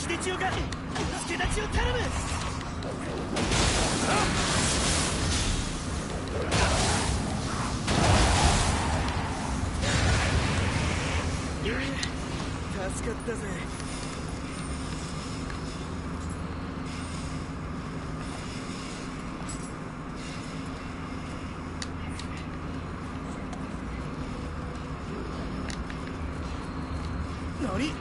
秀千代が助太刀を頼む。助かったぜ。何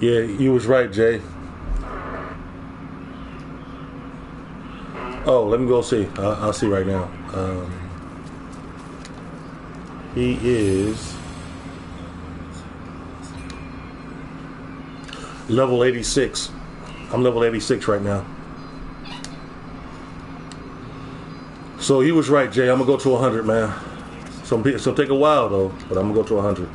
？Yeah, you was right, Jay. Oh, let me go see. I'll see right now. He is level 86. I'm level 86 right now. So you was right, Jay. I'm gonna go to 100, man. So take a while though, but I'm gonna go to 100.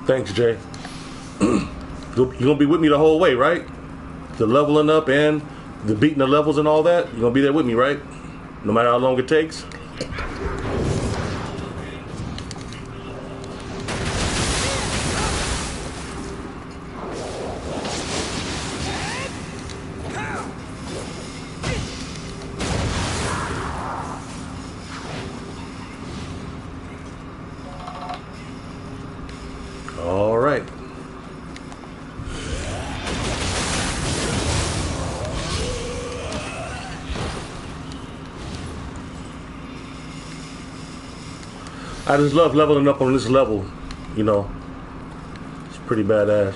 Thanks, Jay. You're gonna be with me the whole way, right? The leveling up and the beating the levels and all that. You're gonna be there with me, right? No matter how long it takes. All right. I just love leveling up on this level, you know. It's pretty badass.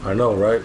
I know, right?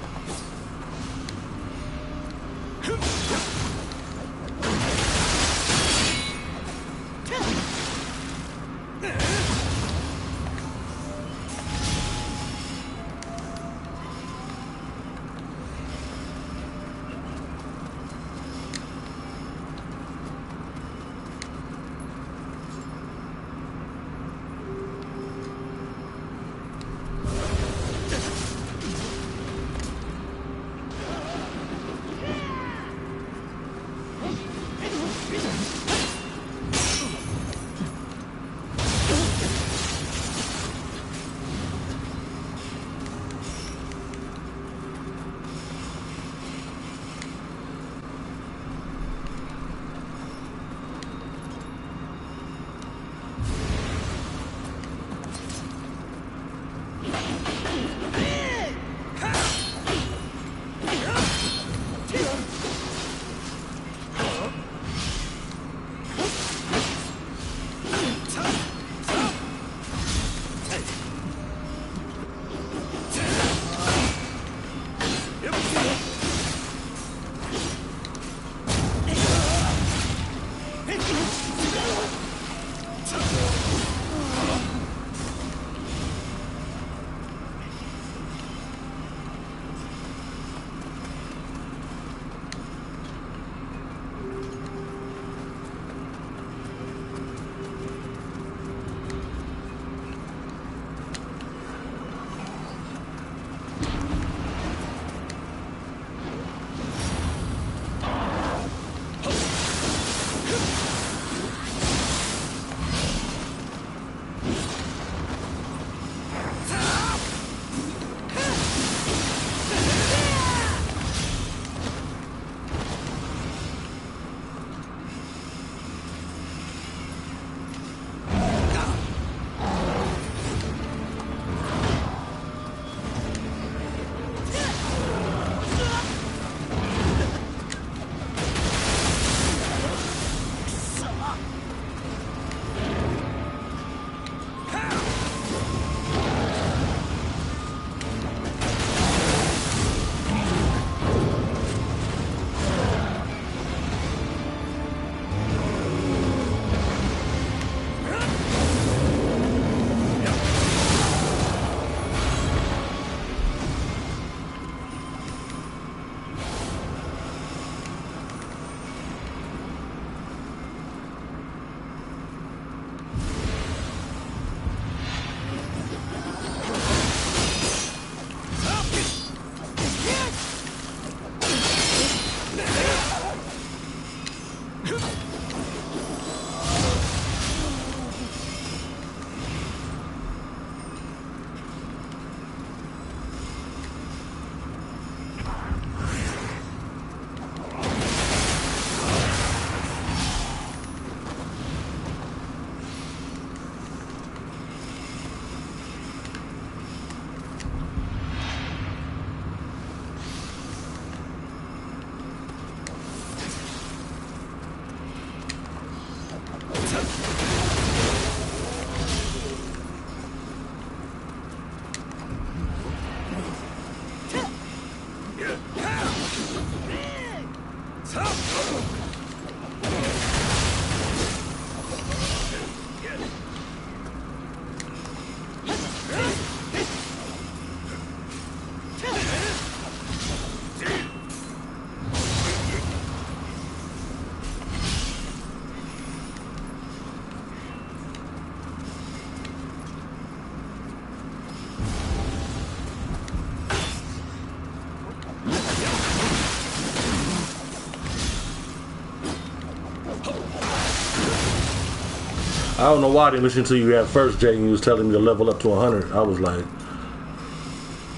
I don't know why I didn't listen to you at first, Jay, and you was telling me to level up to 100. I was like,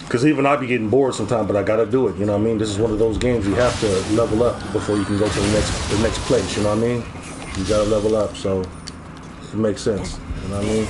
because even I'd be getting bored sometimes, but I gotta do it. You know what I mean? This is one of those games you have to level up before you can go to the next place. You know what I mean? You gotta level up, so it makes sense. You know what I mean?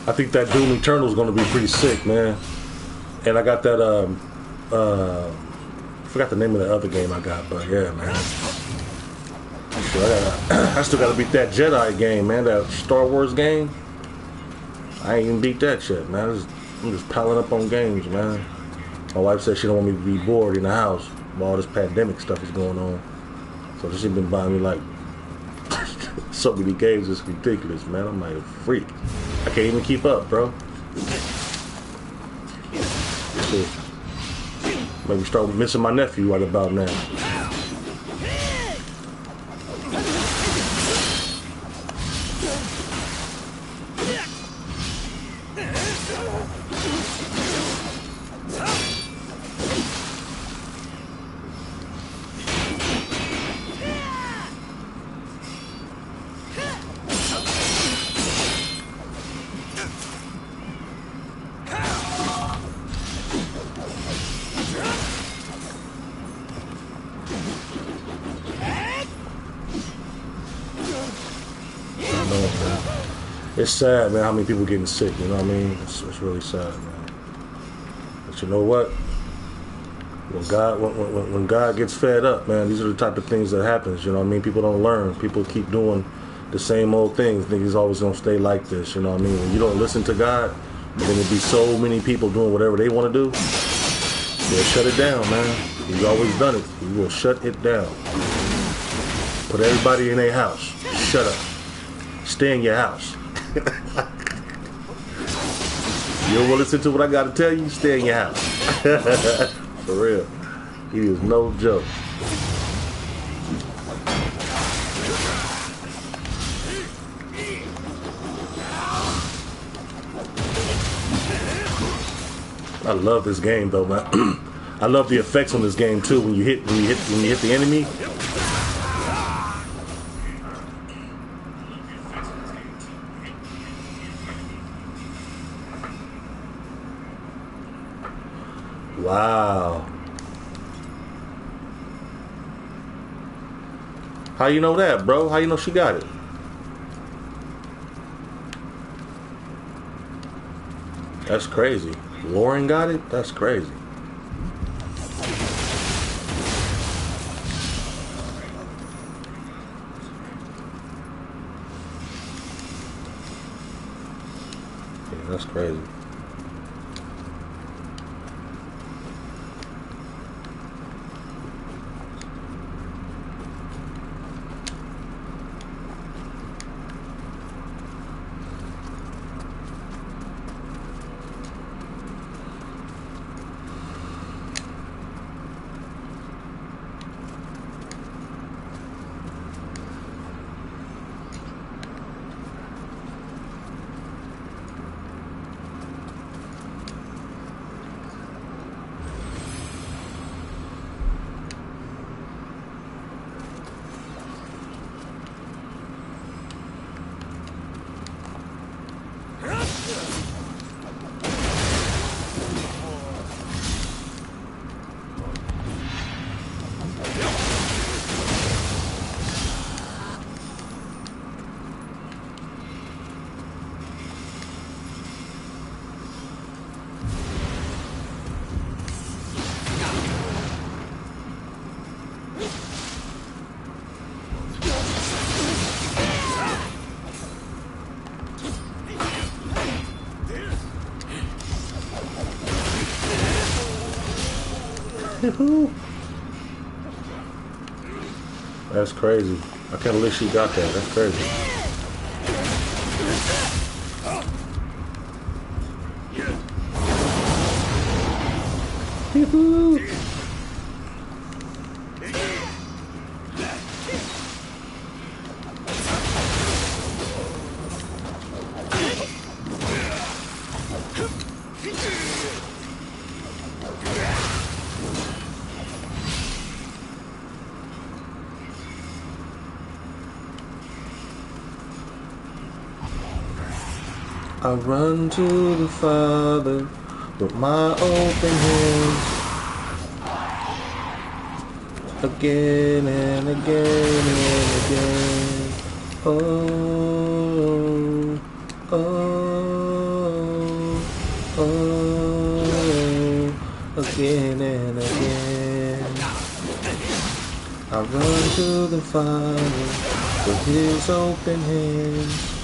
I think that Doom Eternal is going to be pretty sick, man. And I got that, I forgot the name of the other game I got, but yeah, man. So I still got to beat that Jedi game, man, that Star Wars game. I ain't even beat that shit, man. I'm just piling up on games, man. My wife said she don't want me to be bored in the house while all this pandemic stuff is going on. So she's been buying me like so many games, it's ridiculous, man. I'm like a freak. I can't even keep up, bro. Maybe start missing my nephew right about now. It's sad, man, how many people getting sick, you know what I mean? It's really sad, man. But you know what? When God gets fed up, man, these are the type of things that happens, you know what I mean? People don't learn. People keep doing the same old things. Niggas always gonna stay like this, you know what I mean? When you don't listen to God, then there'll be so many people doing whatever they want to do. They'll shut it down, man. He's always done it. He will shut it down. Put everybody in their house. Shut up. Stay in your house. You don't want to listen to what I got to tell you? Stay in your house. For real. He is no joke. I love this game though, man. I love the effects on this game too. When you hit the enemy. Wow. How you know that, bro? How you know she got it? That's crazy. Lauren got it? That's crazy. Yeah, that's crazy. That's crazy. I can't believe she got that. That's crazy. I run to the Father with my open hands, again and again and again. Oh, oh, oh, again and again. I run to the Father with His open hands.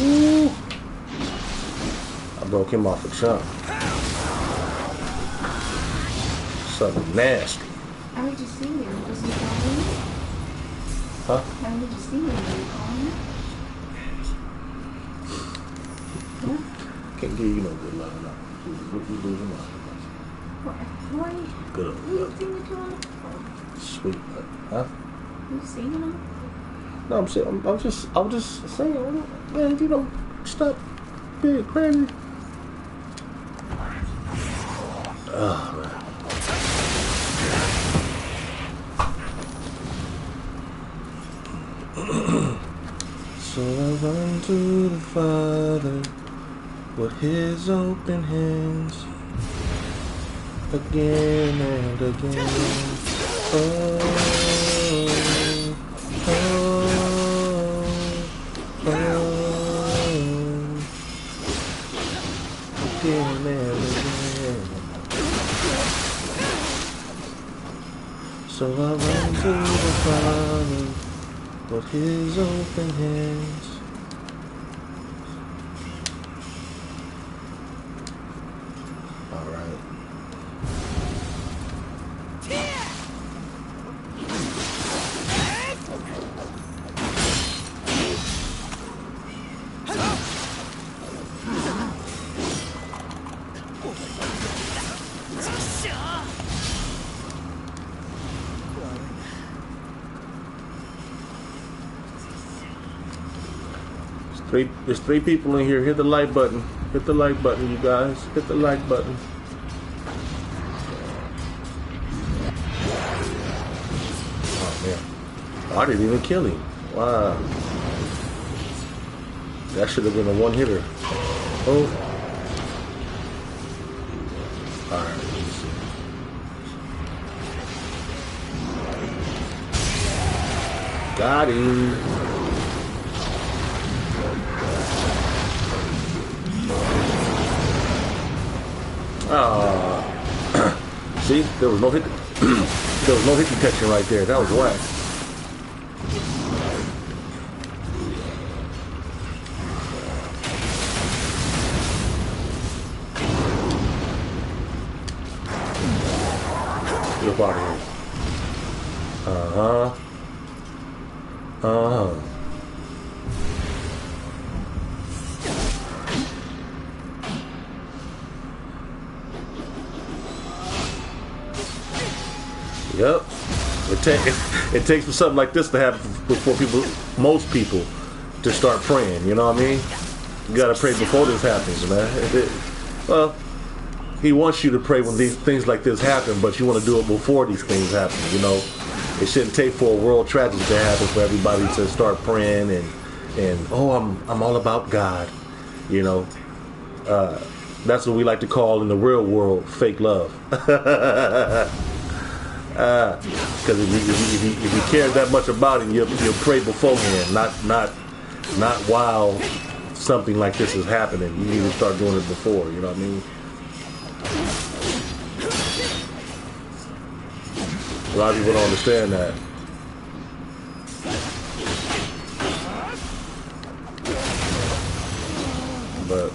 Ooh. I broke him off a chunk. Something nasty. How did you see him? Was he calling? Huh? How did you see him? Were you calling? Huh? Can't give you no good love now. You losing love. Why? Good Who you love. singing to him? Sweet. Huh? You singing him? No, I'm saying, I was just saying, man, you know, stop being crazy. Oh, man. So to the Father with his open hands again and again. Oh, oh, oh, again and again. So I run to the Father with his open hands. All right. There's three people in here. Hit the like button. Hit the like button, you guys. Hit the like button. Oh man, I didn't even kill him. Wow, that should have been a one hitter. Oh, all right. Let me see. Got him. See, there was no hit. There was no hit detection right there. That was whack. Get up out of here. Yep. It takes for something like this to happen before most people, to start praying. You know what I mean? You gotta pray before this happens, man. Well, he wants you to pray when these things like this happen, but you want to do it before these things happen. You know, it shouldn't take for a world tragedy to happen for everybody to start praying and oh, I'm all about God. You know, that's what we like to call in the real world fake love. Because if you care that much about it, you'll pray beforehand, not while something like this is happening. You need to start doing it before. You know what I mean? A lot of people don't understand that. But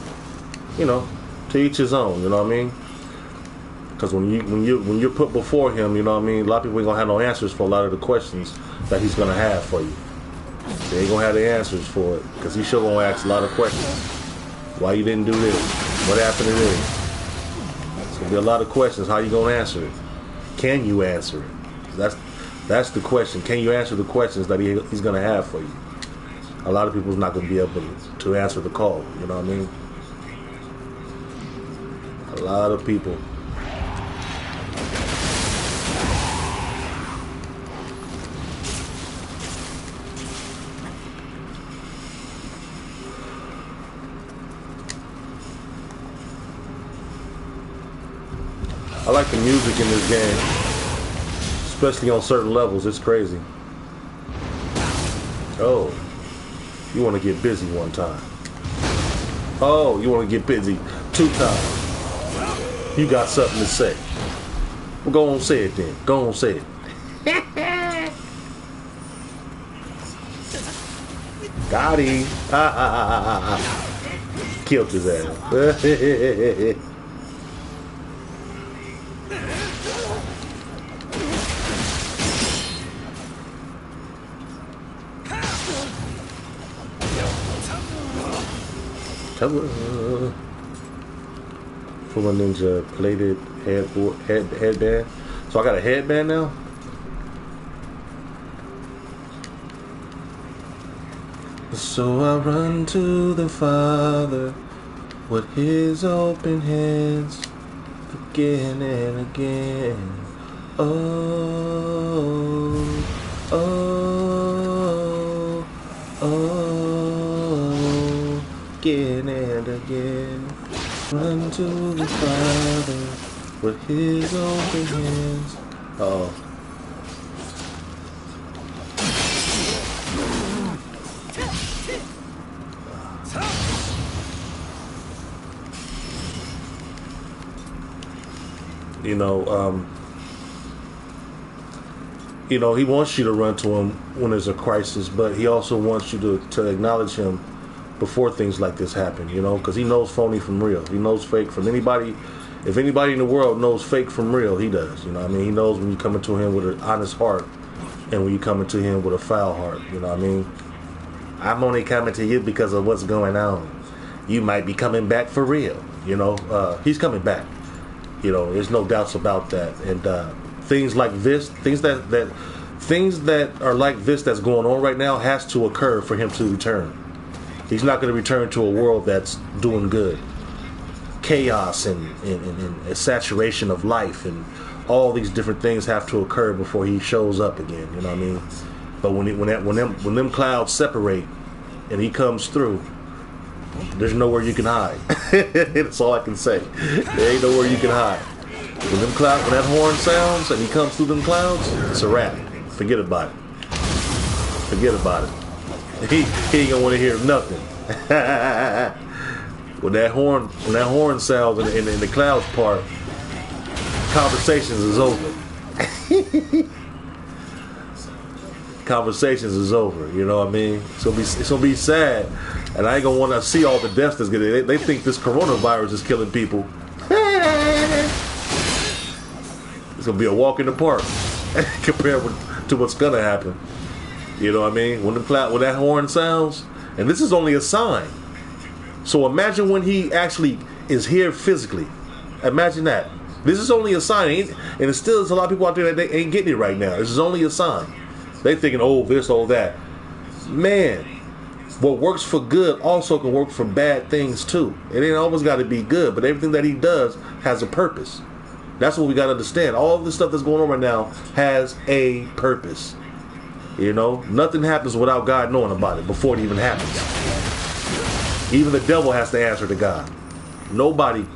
you know, to each his own. You know what I mean? Because when you're put before him, you know what I mean, a lot of people ain't gonna have no answers for a lot of the questions that he's gonna have for you. They ain't gonna have the answers for it, because he's sure gonna ask a lot of questions. Why you didn't do this? What happened to this? It's gonna be a lot of questions. How you gonna answer it? Can you answer it? That's the question. Can you answer the questions that he's gonna have for you? A lot of people's not gonna be able to answer the call. You know what I mean? A lot of people. I like the music in this game, especially on certain levels. It's crazy. Oh, you want to get busy one time. Oh, you want to get busy 2 times. You got something to say. Well, go on, say it then. Go on, say it. Got him. Killed his ass. Full Ninja plated headband. So I got a headband now? So I run to the Father with his open hands again and again. Oh, oh, oh, Run to the Father with his open hands. Uh-oh. He wants you to run to him when there's a crisis, but he also wants you to acknowledge him before things like this happen, because he knows phony from real. He knows fake from anybody. If anybody in the world knows fake from real, he does. He knows when you come into him with an honest heart and when you come into him with a foul heart. I'm only coming to you because of what's going on. You might be coming back for real. He's coming back. There's no doubts about that. And things like this, things that are like this that's going on right now has to occur for him to return. He's not going to return to a world that's doing good. Chaos and a saturation of life and all these different things have to occur before he shows up again. You know what I mean? But when them clouds separate and he comes through, there's nowhere you can hide. That's all I can say. There ain't nowhere you can hide. When that horn sounds and he comes through them clouds, it's a wrap. Forget about it. Forget about it. He ain't gonna want to hear nothing. when that horn sounds and the clouds part, conversations is over. Conversations is over. You know what I mean? It's gonna be sad, and I ain't gonna want to see all the deaths that's getting. They think this coronavirus is killing people. It's gonna be a walk in the park compared to what's gonna happen. You know what I mean? When that horn sounds, and this is only a sign. So imagine when he is here physically. Imagine that. This is only a sign, and there's a lot of people out there that they ain't getting it right now. This is only a sign. They thinking, oh, this, oh, that. Man, what works for good also can work for bad things too. It ain't always got to be good, but everything that he does has a purpose. That's what we got to understand. All of this stuff that's going on right now has a purpose. Nothing happens without God knowing about it before it even happens. Even the devil has to answer to God. Nobody,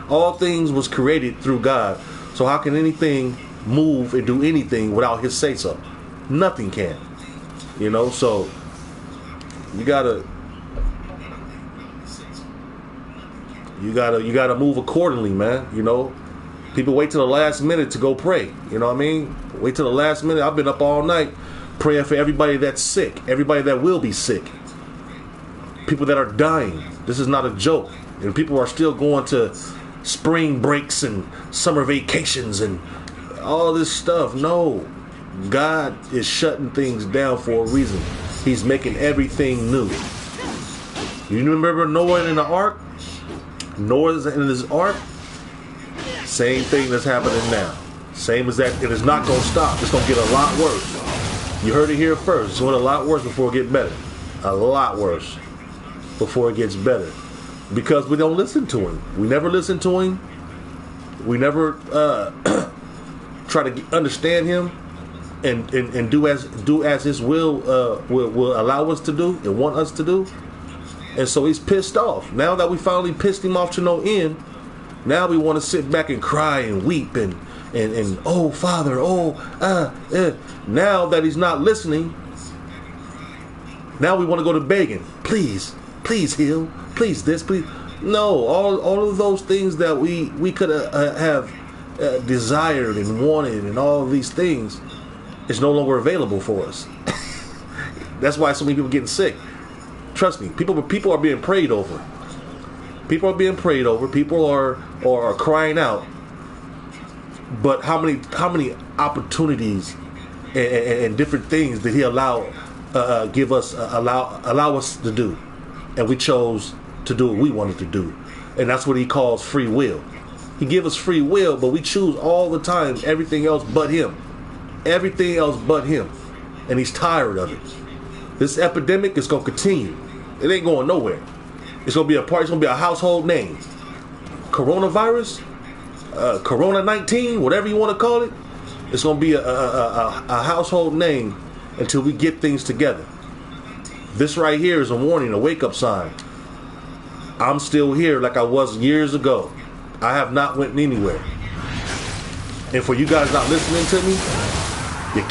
all things was created through God. So how can anything move and do anything without his say so? Nothing can. So you gotta move accordingly, man. People wait till the last minute to go pray. You know what I mean? Wait till the last minute. I've been up all night praying for everybody that's sick, everybody that will be sick, people that are dying. This is not a joke. And people are still going to spring breaks and summer vacations and all this stuff. No. God is shutting things down for a reason. He's making everything new. You remember Noah in the ark? Noah's in his ark? Same thing that's happening now. Same as that. And it's not going to stop. It's going to get a lot worse. You heard it here first. It's going to get a lot worse before it gets better. A lot worse before it gets better. Because we don't listen to him. We never listen to him. We never try to understand him and do as his will allow us to do and want us to do. And so he's pissed off. Now that we finally pissed him off to no end, now we want to sit back and cry and weep and oh Father, Now that he's not listening, now we want to go to begging. Please heal. Please this, please. No, all of those things that we could have desired and wanted and all of these things is no longer available for us. That's why so many people are getting sick. Trust me, people are being prayed over. People are being prayed over. People are crying out. But how many opportunities and different things did he allow us to do? And we chose to do what we wanted to do. And that's what he calls free will. He gives us free will, but we choose all the time everything else but him. Everything else but him. And he's tired of it. This epidemic is going to continue. It ain't going nowhere. It's going to be it's going to be a household name. Coronavirus, Corona-19, whatever you want to call it. It's going to be a household name until we get things together. This right here is a warning, a wake-up sign. I'm still here like I was years ago. I have not went anywhere. And for you guys not listening to me, you're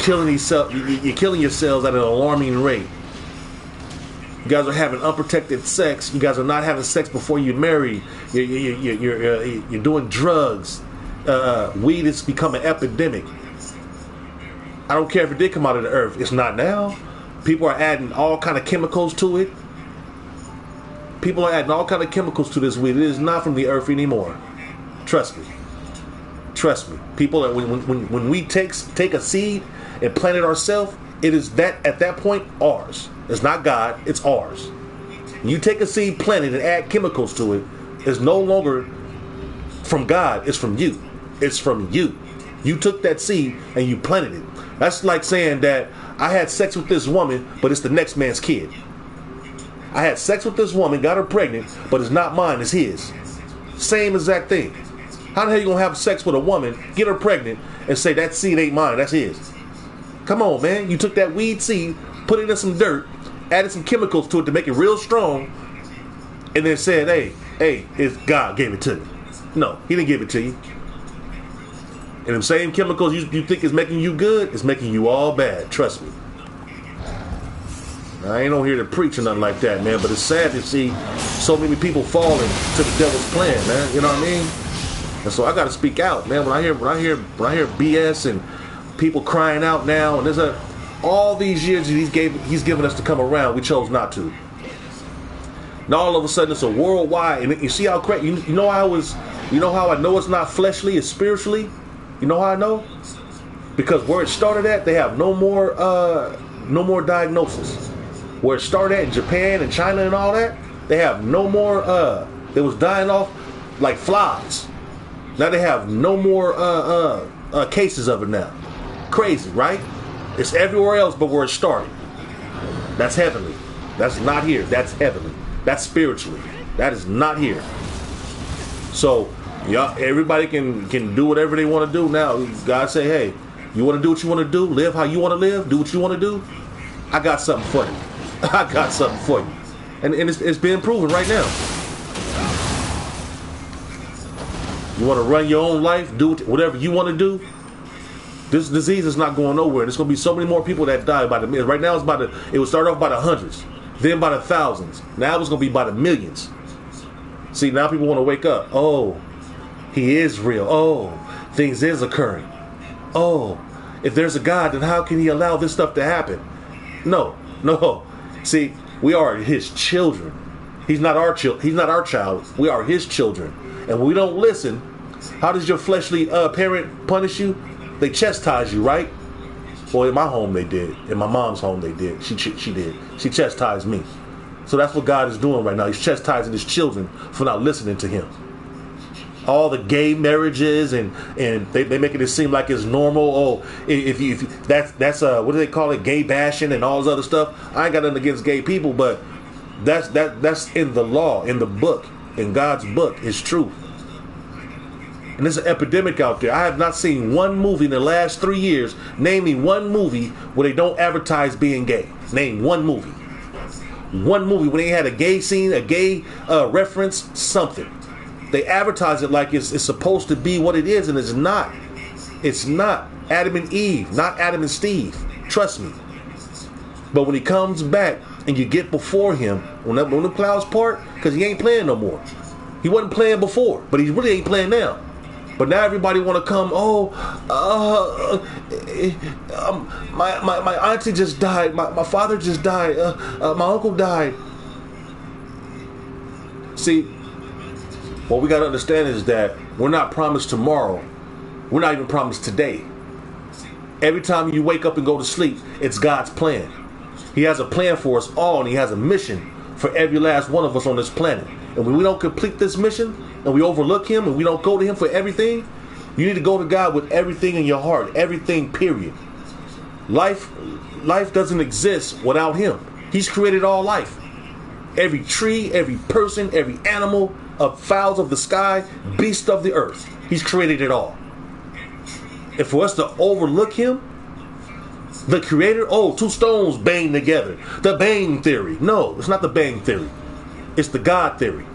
killing yourselves at an alarming rate. You guys are having unprotected sex. You guys are not having sex before you marry. You're doing drugs. Weed has become an epidemic. I don't care if it did come out of the earth. It's not now. People are adding all kind of chemicals to it. People are adding all kind of chemicals to this weed. It is not from the earth anymore. Trust me. Trust me. People are, when we take a seed and plant it ourselves, it is that at that point ours. It's not God, it's ours. When you take a seed, plant it, and add chemicals to it, it's no longer from God, it's from you. It's from you. You took that seed and you planted it. That's like saying that I had sex with this woman, but it's the next man's kid. I had sex with this woman, got her pregnant, but it's not mine, it's his. Same exact thing. How the hell you gonna have sex with a woman, get her pregnant, and say that seed ain't mine, that's his? Come on, man. You took that weed seed, put it in some dirt, added some chemicals to it to make it real strong, and then said, hey, it's God gave it to me. No, he didn't give it to you. And them same chemicals you think is making you good, is making you all bad. Trust me. I ain't on here to preach or nothing like that, man, but it's sad to see so many people falling to the devil's plan, man. You know what I mean? And so I got to speak out, man. When I hear BS and people crying out now, and there's all these years he's given us to come around, we chose not to. Now all of a sudden it's a worldwide, and you see how crazy. You know how I know it's not fleshly, it's spiritually. You know how I know? Because where it started at, they have no more diagnosis. Where it started at in Japan and China and all that, they have no more. They was dying off like flies. Now they have no more cases of it now. Crazy, right? It's everywhere else but where it started. That's heavenly. That's not here. That's heavenly. That's spiritually. That is not here. So, yeah, everybody can do whatever they want to do now. God say, hey, you want to do what you want to do? Live how you want to live? Do what you want to do? I got something for you. I got something for you. And it's being proven right now. You want to run your own life? Do whatever you want to do? This disease is not going nowhere. There's going to be so many more people that die by the millions. Right now, it would start off by the hundreds, then by the thousands. Now it's going to be by the millions. See, now people want to wake up. Oh, he is real. Oh, things is occurring. Oh, if there's a God, then how can he allow this stuff to happen? No. See, we are his children. He's not our child. We are his children. And when we don't listen, how does your fleshly parent punish you? They chastise you, right? Well, in my home they did. In my mom's home they did. She did. She chastised me. So that's what God is doing right now. He's chastising his children for not listening to him. All the gay marriages and they making it seem like it's normal. Oh, if that's what do they call it? Gay bashing and all this other stuff. I ain't got nothing against gay people, but that's in the law, in the book, in God's book. It's truth. And there's an epidemic out there. I have not seen one movie in the last 3 years. Name me one movie where they don't advertise being gay. Name one movie. One movie when they had a gay scene, a gay reference, something. They advertise it like it's supposed to be what it is, and it's not. It's not. Adam and Eve, not Adam and Steve. Trust me. But when he comes back and you get before him, when the clouds part, because he ain't playing no more. He wasn't playing before, but he really ain't playing now. But now everybody want to come. My auntie just died. My father just died. My uncle died. See, what we got to understand is that we're not promised tomorrow. We're not even promised today. Every time you wake up and go to sleep, it's God's plan. He has a plan for us all, and he has a mission for every last one of us on this planet. And when we don't complete this mission, and we overlook him, and we don't go to him for everything, you need to go to God with everything in your heart. Everything, period. Life doesn't exist without him. He's created all life. Every tree, every person, every animal, of fowls of the sky, beasts of the earth. He's created it all. And for us to overlook him, the creator, two stones bang together. The Bang Theory. No, it's not the Bang Theory. It's the God theory.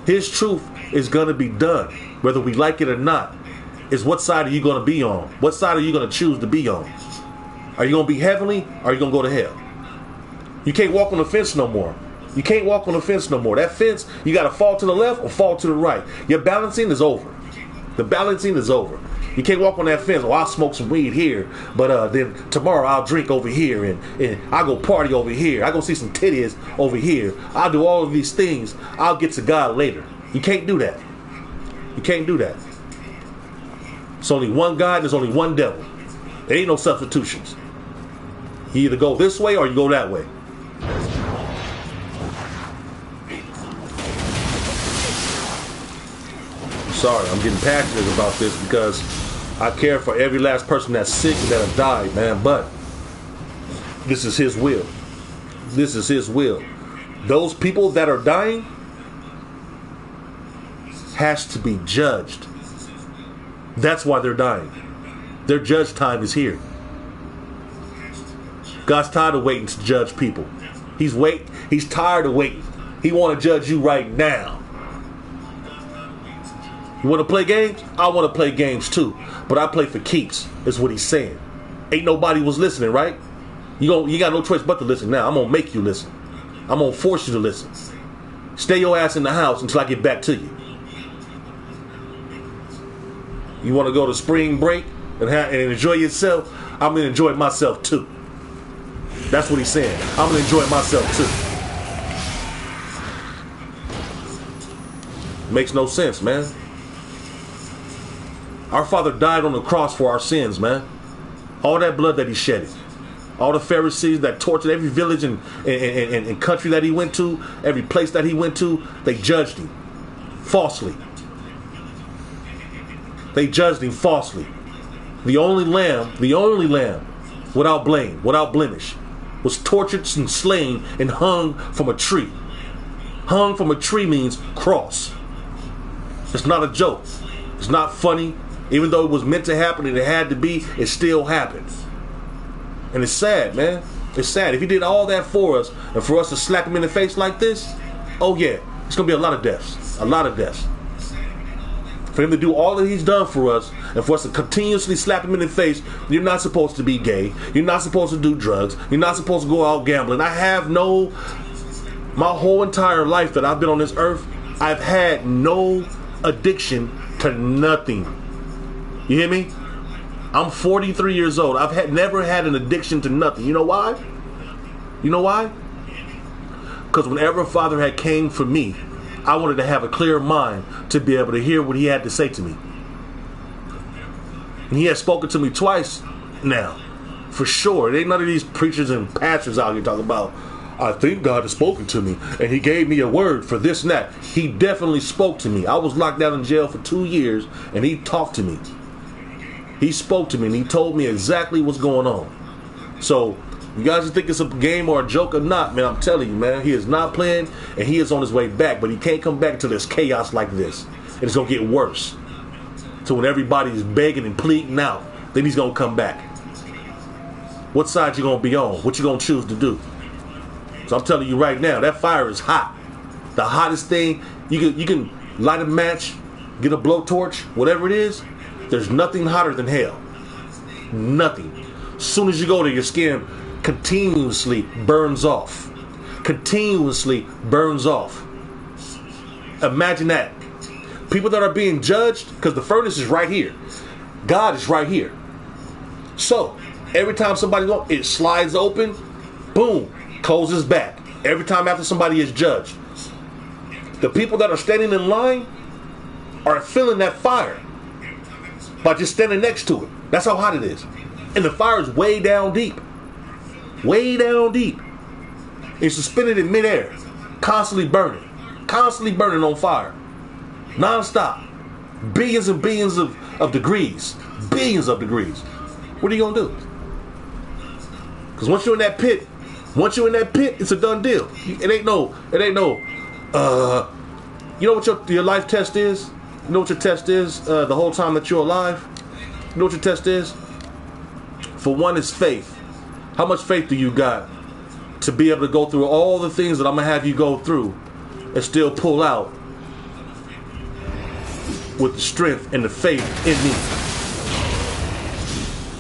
His truth is going to be done, whether we like it or not. Is what side are you going to be on? What side are you going to choose to be on? Are you going to be heavenly, or are you going to go to hell? You can't walk on the fence no more. You can't walk on the fence no more. That fence, you got to fall to the left or fall to the right. Your balancing is over. The balancing is over. You can't walk on that fence. Oh, I'll smoke some weed here, but then tomorrow I'll drink over here, and I'll go party over here. I'll go see some titties over here. I'll do all of these things. I'll get to God later. You can't do that. You can't do that. It's only one God and there's only one devil. There ain't no substitutions. You either go this way or you go that way. Sorry, I'm getting passionate about this because I care for every last person that's sick and that have died, man. But this is his will. This is his will. Those people that are dying has to be judged. That's why they're dying. Their judge time is here. God's tired of waiting to judge people. He's tired of waiting. He want to judge you right now. You want to play games? I want to play games too. But I play for keeps, is what he's saying. Ain't nobody was listening, right? You got no choice but to listen now. I'm going to make you listen. I'm going to force you to listen. Stay your ass in the house until I get back to you. You want to go to spring break and enjoy yourself? I'm going to enjoy myself too. That's what he's saying. I'm going to enjoy myself too. Makes no sense, man. Our Father died on the cross for our sins, man. All that blood that he shedded. All the Pharisees that tortured every village and country that he went to, every place that he went to, they judged him falsely. They judged him falsely. The only lamb without blame, without blemish, was tortured and slain and hung from a tree. Hung from a tree means cross. It's not a joke. It's not funny. Even though it was meant to happen and it had to be, it still happened. And it's sad, man. It's sad. If he did all that for us and for us to slap him in the face like this, oh yeah, it's going to be a lot of deaths. A lot of deaths. For him to do all that he's done for us and for us to continuously slap him in the face, you're not supposed to be gay. You're not supposed to do drugs. You're not supposed to go out gambling. My whole entire life that I've been on this earth, I've had no addiction to nothing. You hear me? I'm 43 years old. I've never had an addiction to nothing. You know why? You know why? Because whenever Father had came for me, I wanted to have a clear mind to be able to hear what he had to say to me. And he has spoken to me twice now. For sure. There ain't none of these preachers and pastors out here talking about, I think God has spoken to me and he gave me a word for this and that. He definitely spoke to me. I was locked down in jail for 2 years and he talked to me. He spoke to me and he told me exactly what's going on. So, you guys think it's a game or a joke or not, man, I'm telling you, man, he is not playing and he is on his way back, but he can't come back until there's chaos like this. And it's going to get worse. So when everybody's begging and pleading out, then he's going to come back. What side you going to be on? What you going to choose to do? So I'm telling you right now, that fire is hot. The hottest thing, you can light a match, get a blowtorch, whatever it is, there's nothing hotter than hell. Nothing. As soon as you go there, your skin continuously burns off. Continuously burns off. Imagine that. People that are being judged, because the furnace is right here. God is right here. So, every time somebody goes, it slides open, boom, closes back. Every time after somebody is judged. The people that are standing in line are feeling that fire by just standing next to it. That's how hot it is. And the fire is way down deep. Way down deep. It's suspended in midair. Constantly burning. Constantly burning on fire. Non-stop. Billions and billions of degrees. Billions of degrees. What are you going to do? Because once you're in that pit, it's a done deal. It ain't no, you know what your life test is? You know what your test is the whole time that you're alive? You know what your test is? For one, is faith. How much faith do you got to be able to go through all the things that I'm going to have you go through and still pull out with the strength and the faith in me?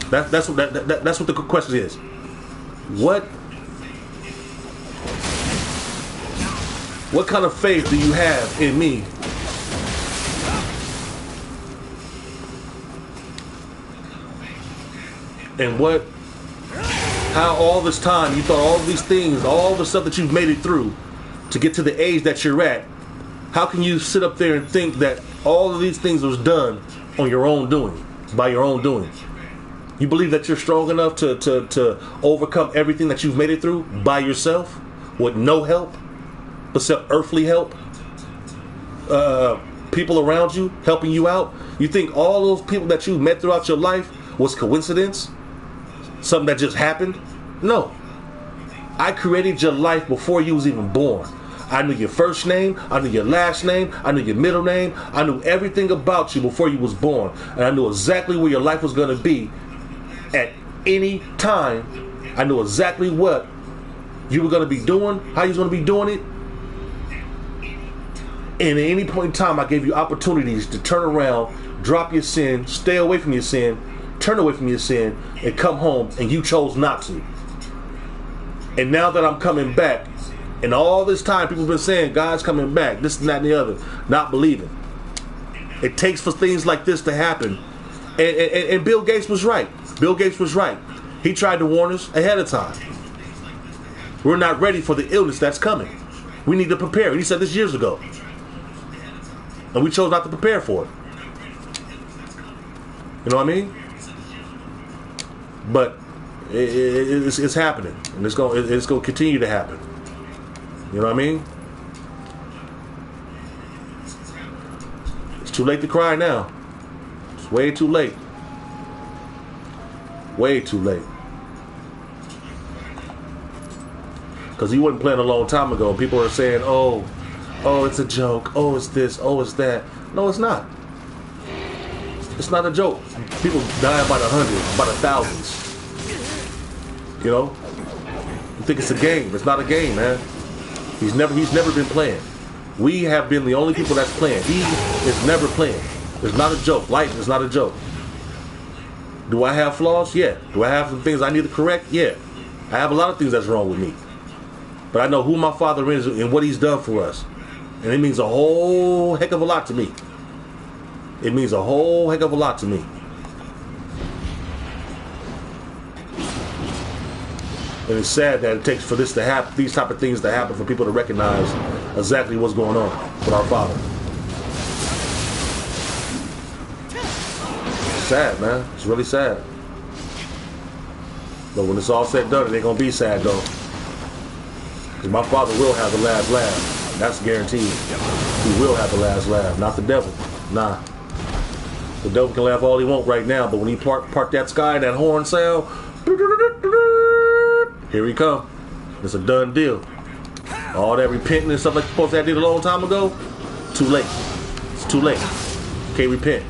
That's what the question is. What kind of faith do you have in me? And how all this time you thought all these things, all the stuff that you've made it through to get to the age that you're at, how can you sit up there and think that all of these things was done on your own doing, by your own doing? You believe that you're strong enough to overcome everything that you've made it through by yourself with no help, except earthly help? People around you helping you out? You think all those people that you've met throughout your life was coincidence? Something that just happened? No. I created your life before you was even born. I knew your first name, I knew your last name, I knew your middle name, I knew everything about you before you was born. And I knew exactly where your life was going to be at any time. I knew exactly what you were going to be doing, how you was going to be doing it. And at any point in time, I gave you opportunities to turn around, drop your sin, stay away from your sin, turn away from your sin, and come home, and you chose not to. And now that I'm coming back, and all this time people have been saying God's coming back, this and that and the other, not believing. It takes for things like this to happen. And Bill Gates was right. Bill Gates was right. He tried to warn us ahead of time. We're not ready for the illness that's coming. We need to prepare. He said this years ago. And we chose not to prepare for it. You know what I mean? But it's happening, and it's going to continue to happen. You know what I mean? It's too late to cry now. It's way too late. Way too late. Because he wasn't playing a long time ago. People are saying, "Oh, it's a joke. Oh, it's this. Oh, it's that." No, it's not. It's not a joke. People die by the hundreds, by the thousands. You know? You think it's a game. It's not a game, man. He's never been playing. We have been the only people that's playing. He is never playing. It's not a joke. Life is not a joke. Do I have flaws? Yeah. Do I have some things I need to correct? Yeah. I have a lot of things that's wrong with me. But I know who my Father is and what He's done for us. And it means a whole heck of a lot to me. It means a whole heck of a lot to me. And it's sad that it takes for this to happen, these type of things to happen, for people to recognize exactly what's going on with our Father. It's sad, man. It's really sad. But when it's all said and done, it ain't gonna be sad though. Because my Father will have the last laugh. That's guaranteed. He will have the last laugh, not the devil. Nah. The devil can laugh all he wants right now, but when he part that sky and that horn sound, here he come. It's a done deal. All that repenting and stuff like you're supposed to have did a long time ago, too late. It's too late. Can't repent.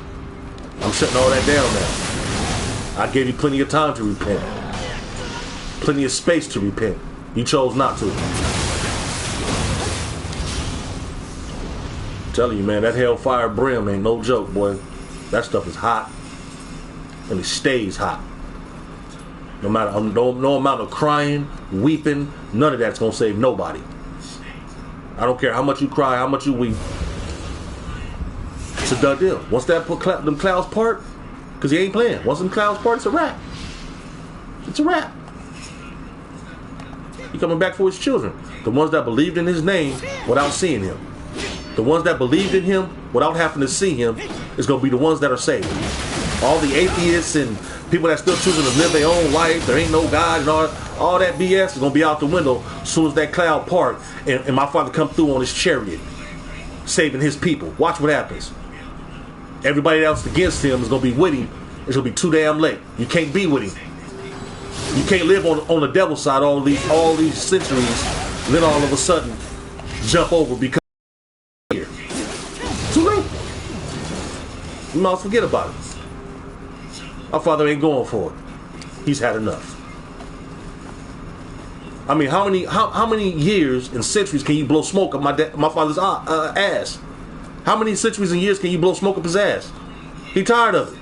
I'm shutting all that down now. I gave you plenty of time to repent. Plenty of space to repent. You chose not to. I'm telling you, man, that hellfire brim ain't no joke, boy. That stuff is hot. And it stays hot. No matter, no amount of crying, weeping, none of that's gonna save nobody. I don't care how much you cry, how much you weep. It's a done deal. Once them clouds part, because he ain't playing. Once them clouds part, it's a wrap. It's a wrap. He's coming back for his children. The ones that believed in his name without seeing him. The ones that believed in him without having to see him is going to be the ones that are saved. All the atheists and people that still choosing to live their own life, there ain't no God and all that BS is going to be out the window as soon as that cloud part and my Father come through on his chariot, saving his people. Watch what happens. Everybody else against him is going to be with him. It's going to be too damn late. You can't be with him. You can't live on the devil's side all these centuries, and then all of a sudden jump over because here. Too late. You might forget about it. Our Father ain't going for it. He's had enough. I mean, how many years and centuries can you blow smoke up my Father's ass? How many centuries and years can you blow smoke up his ass? He tired of it.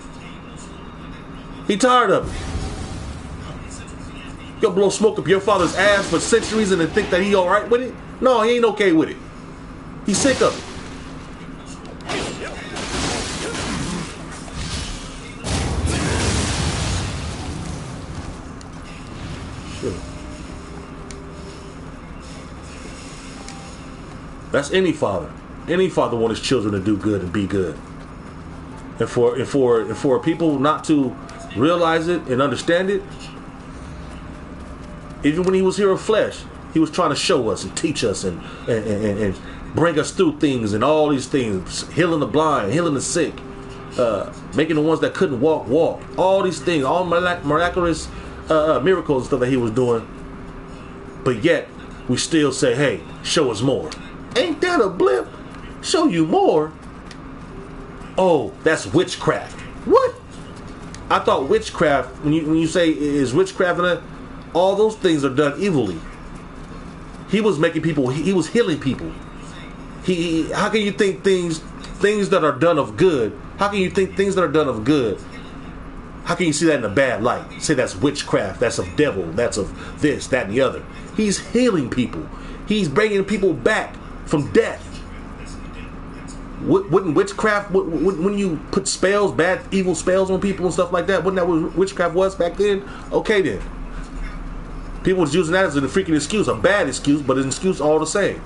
He tired of it. You'll blow smoke up your father's ass for centuries and then think that he alright with it? No, he ain't okay with it. He's sick of it. Shit. That's any father. Any father wants his children to do good and be good. And for people not to realize it and understand it, even when he was here in flesh, he was trying to show us and teach us and bring us through things and all these things, healing the blind, healing the sick, making the ones that couldn't walk, all these things, all miraculous miracles and stuff that he was doing. But yet, we still say, hey, show us more. Ain't that a blip? Show you more? Oh, that's witchcraft. What? I thought witchcraft, when you say is witchcraft, and all those things are done evilly. He was making people, he was healing people. How can you think things that are done of good, how can you think things that are done of good, how can you see that in a bad light? Say that's witchcraft, that's of devil, that's of this, that, and the other. He's healing people. He's bringing people back from death. Wouldn't witchcraft, when you put spells, bad, evil spells on people and stuff like that, wouldn't that what witchcraft was back then? Okay then. People was using that as a freaking excuse, a bad excuse, but an excuse all the same.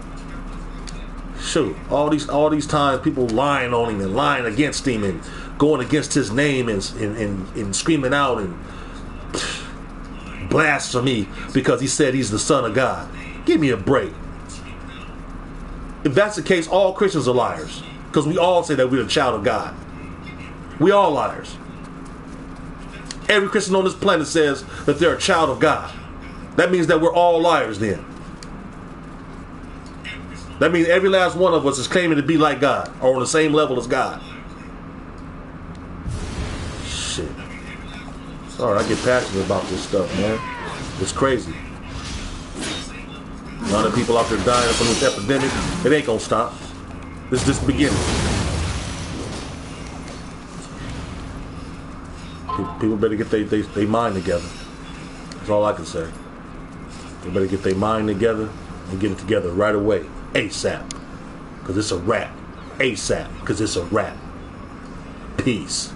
Shoot, all these times people lying on him and lying against him and going against his name and screaming out and blasphemy because he said he's the Son of God. Give me a break. If that's the case, all Christians are liars. Because we all say that we're a child of God. We all liars. Every Christian on this planet says that they're a child of God. That means that we're all liars then. That means every last one of us is claiming to be like God or on the same level as God. Shit. Sorry, I get passionate about this stuff, man. It's crazy. A lot of people out there dying from this epidemic. It ain't gonna stop. This is just the beginning. People better get their mind together. That's all I can say. They better get their mind together and get it together right away. ASAP. Because it's a wrap. ASAP. Because it's a wrap. Peace.